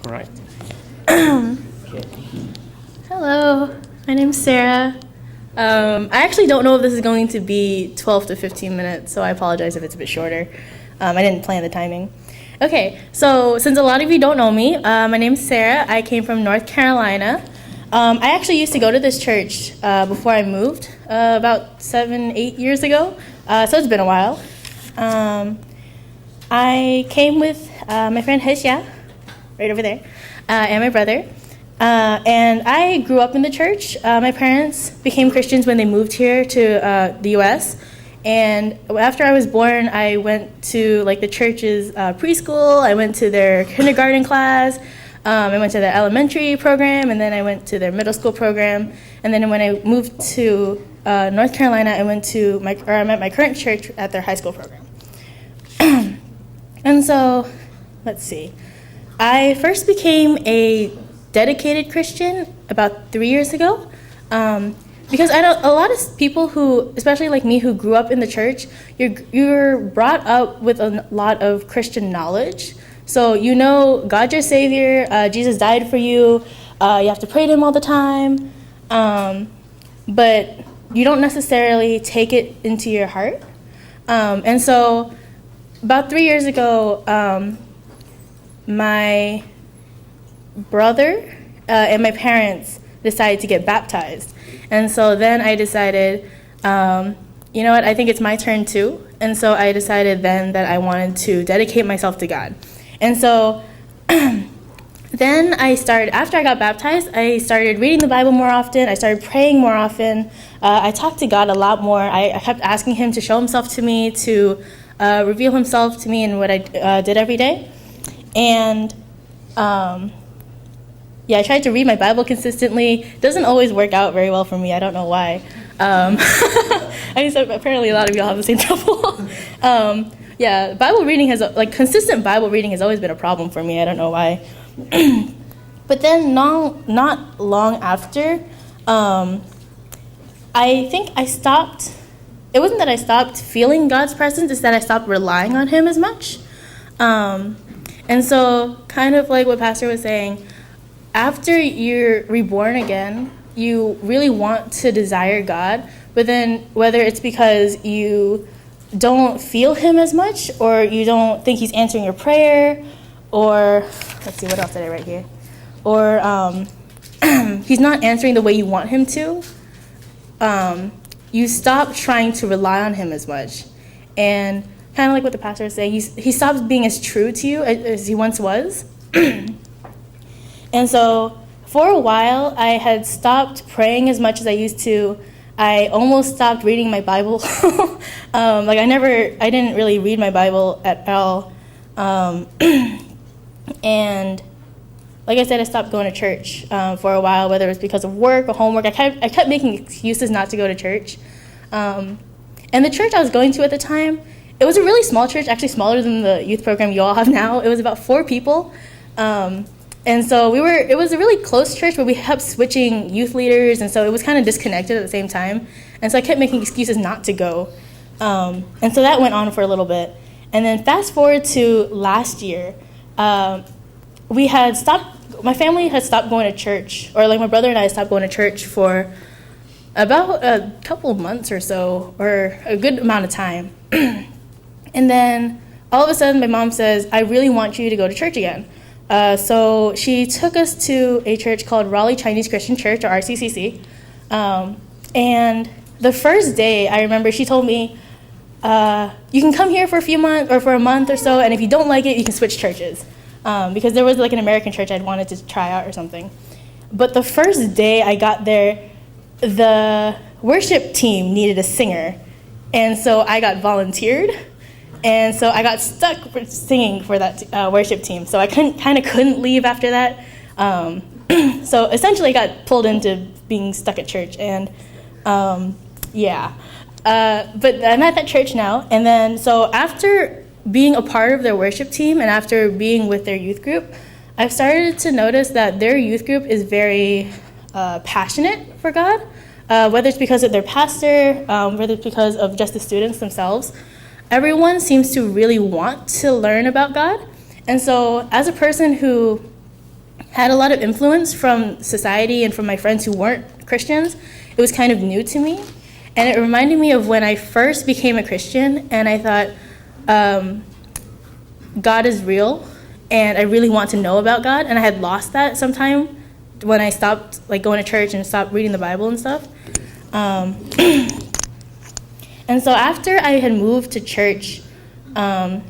All right. Hello, my name's Sarah. I actually don't know if this is going to be 12 to 15 minutes, so I apologize if it's a bit shorter. I didn't plan the timing. Okay, so since a lot of you don't know me, my name's Sarah. I came from North Carolina. I actually used to go to this church before I moved, about 7-8 years ago, so it's been a while. I came with my friend Hesya, right over there, and my brother. And I grew up in the church. My parents became Christians when they moved here to the U.S. And after I was born, I went to the church's preschool. I went to their kindergarten class. I went to their elementary program, and then I went to their middle school program. And then when I moved to North Carolina, I met my current church at their high school program. And so, let's see. I first became a dedicated Christian about 3 years ago, because I know a lot of people who, especially like me, who grew up in the church, you're brought up with a lot of Christian knowledge. So you know God's your Savior, Jesus died for you, you have to pray to Him all the time, but you don't necessarily take it into your heart. And so about 3 years ago, my brother and my parents decided to get baptized. And so then I decided, you know what, I think it's my turn too. And so I decided then that I wanted to dedicate myself to God. And so then after I got baptized, I started reading the Bible more often. I started praying more often. I talked to God a lot more. I kept asking Him to show Himself to me, to reveal Himself to me in what I did every day. And I tried to read my Bible consistently. It doesn't always work out very well for me. I don't know why. Apparently a lot of y'all have the same trouble. Bible reading consistent Bible reading has always been a problem for me. I don't know why. But then not long after, I think I stopped. It wasn't that I stopped feeling God's presence, it's that I stopped relying on Him as much. And so, kind of like what Pastor was saying, after you're reborn again, you really want to desire God, but then whether it's because you don't feel Him as much, or you don't think He's answering your prayer, or, let's see, what else did I write here? Or He's not answering the way you want Him to, you stop trying to rely on Him as much. And kind of like what the pastor was saying, he stops being as true to you as he once was. And so for a while, I had stopped praying as much as I used to. I almost stopped reading my Bible. I didn't really read my Bible at all. And like I said, I stopped going to church for a while, whether it was because of work or homework. I kept making excuses not to go to church. And the church I was going to at the time, it was a really small church, actually smaller than the youth program you all have now. It was about 4 people. And so it was a really close church, but we kept switching youth leaders, and so it was kind of disconnected at the same time. And so I kept making excuses not to go. And so that went on for a little bit. And then fast forward to last year, my family had stopped going to church, or my brother and I stopped going to church for about a couple of months or so, or a good amount of time. And then all of a sudden my mom says, I really want you to go to church again. So she took us to a church called Raleigh Chinese Christian Church, or RCCC. And the first day, I remember she told me, you can come here for a month or so, and if you don't like it, you can switch churches. Because there was an American church I'd wanted to try out or something. But the first day I got there, the worship team needed a singer. And so I got volunteered. And so I got stuck singing for that worship team. So I couldn't leave after that. So essentially I got pulled into being stuck at church. And but I'm at that church now. And then so after being a part of their worship team and after being with their youth group, I've started to notice that their youth group is very passionate for God, whether it's because of their pastor, whether it's because of just the students themselves. Everyone seems to really want to learn about God. And so as a person who had a lot of influence from society and from my friends who weren't Christians. It was kind of new to me. And it reminded me of when I first became a Christian and I thought, God is real and I really want to know about God. And I had lost that sometime when I stopped going to church and stopped reading the Bible and stuff. And so after I had moved to church, I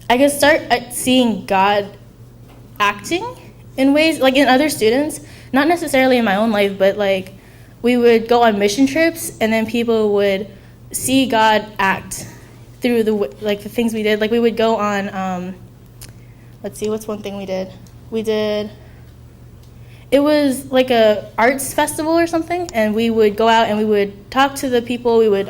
could start seeing God acting in ways, like in other students, not necessarily in my own life, but like we would go on mission trips and then people would see God act through the things we did. Like we would go on, let's see, what's one thing we did? It was like a arts festival or something, and we would go out and we would talk to the people. We would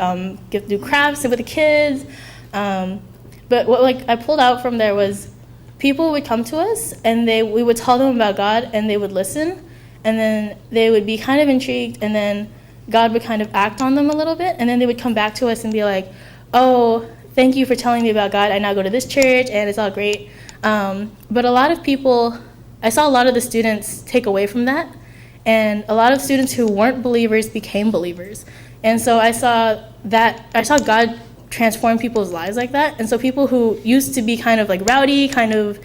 do crafts with the kids. But what I pulled out from there was people would come to us and we would tell them about God and they would listen, and then they would be kind of intrigued, and then God would kind of act on them a little bit, and then they would come back to us and be like, "Oh, thank you for telling me about God. I now go to this church and it's all great." But a lot of people, I saw a lot of the students take away from that, and a lot of students who weren't believers became believers. And so I saw God transform people's lives like that. And so people who used to be kind of like rowdy, kind of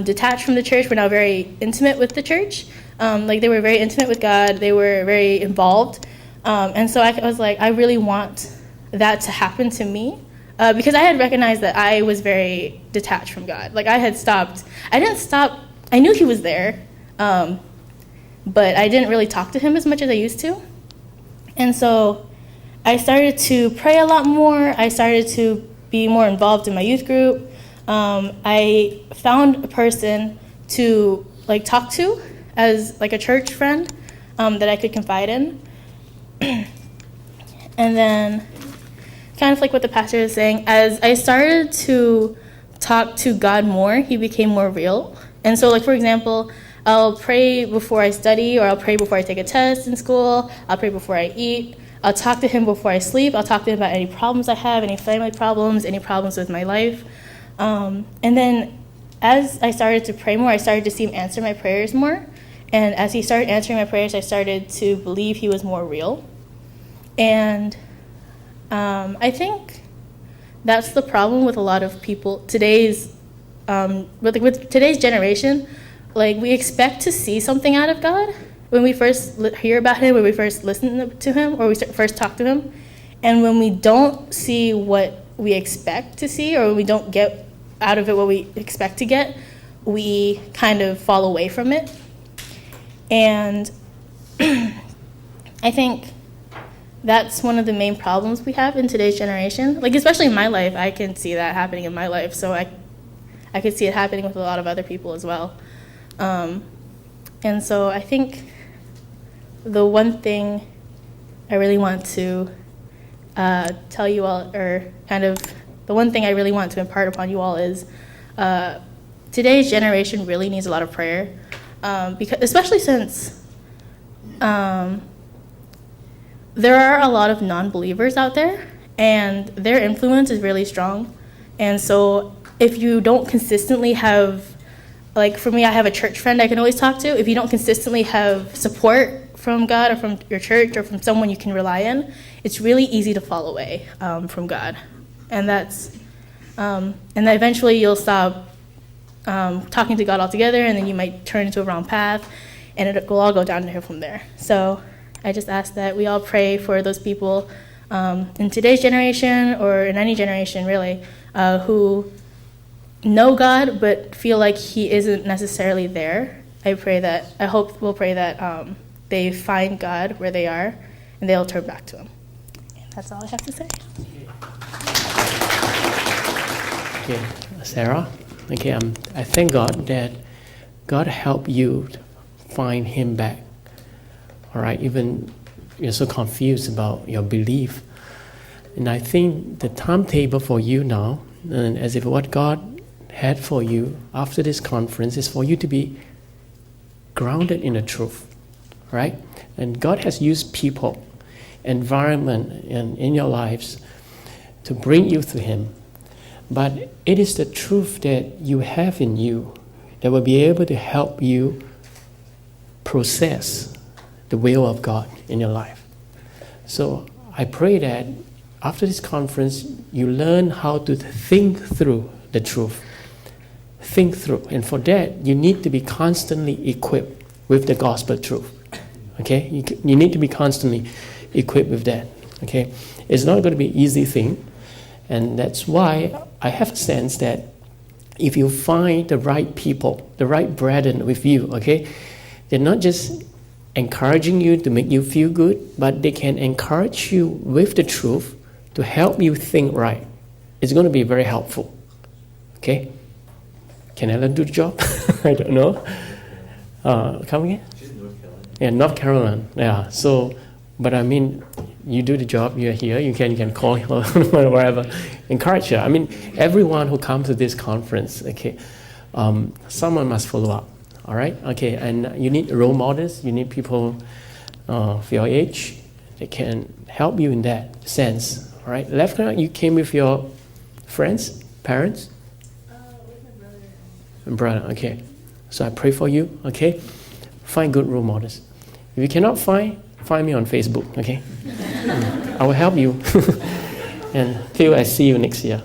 detached from the church, were now very intimate with the church. They were very intimate with God. They were very involved. And so I was like, I really want that to happen to me. Because I had recognized that I was very detached from God. I knew he was there, but I didn't really talk to him as much as I used to. And so I started to pray a lot more. I started to be more involved in my youth group. I found a person to talk to as a church friend that I could confide in. And then, kind of like what the pastor is saying, as I started to talk to God more, he became more real. And so, for example, I'll pray before I study, or I'll pray before I take a test in school. I'll pray before I eat. I'll talk to him before I sleep. I'll talk to him about any problems I have, any family problems, any problems with my life. And then as I started to pray more, I started to see him answer my prayers more. And as he started answering my prayers, I started to believe he was more real. And I think that's the problem with a lot of people with today's generation. We expect to see something out of God when we first hear about him, when we first listen to him, or we first talk to him. And when we don't see what we expect to see, or when we don't get out of it what we expect to get, we kind of fall away from it. And I think that's one of the main problems we have in today's generation. Especially in my life, I can see that happening in my life. So I could see it happening with a lot of other people as well. And so I think the one thing I really want to tell you all, or kind of the one thing I really want to impart upon you all is today's generation really needs a lot of prayer, because especially since there are a lot of non-believers out there, and their influence is really strong. And so if you don't consistently have, for me, I have a church friend I can always talk to. If you don't consistently have support from God or from your church or from someone you can rely on, it's really easy to fall away from God. And then eventually you'll stop talking to God altogether, and then you might turn into a wrong path, and it will all go downhill from there. So I just ask that we all pray for those people in today's generation, or in any generation really, who know God but feel like he isn't necessarily there. We'll pray that they find God where they are, and they'll turn back to him. And that's all I have to say. Okay, Sarah. Okay, I thank God that God helped you find him back. All right, even you're so confused about your belief. And I think the timetable for you now, and as if what God had for you after this conference, is for you to be grounded in the truth, right? And God has used people, environment, and in your lives to bring you to him. But it is the truth that you have in you that will be able to help you process the will of God in your life. So I pray that after this conference, you learn how to think through the truth. Think through. And for that, you need to be constantly equipped with the gospel truth. Okay? You need to be constantly equipped with that. Okay? It's not going to be an easy thing. And that's why I have a sense that if you find the right people, the right brethren with you, okay, they're not just encouraging you to make you feel good, but they can encourage you with the truth to help you think right. It's going to be very helpful. Okay? Can Ellen do the job? I don't know. Come again? She's in North Carolina. Yeah, North Carolina. Yeah. So, but I mean, you do the job. You're here. You can call her or whatever. Encourage her. I mean, everyone who comes to this conference, okay, someone must follow up. All right. Okay. And you need role models. You need people of your age that can help you in that sense. All right. Left now, you came with your friends, parents. With my brother. And brother. Okay. So I pray for you. Okay. Find good role models. If you cannot find me on Facebook. Okay. I will help you. And till I see you next year.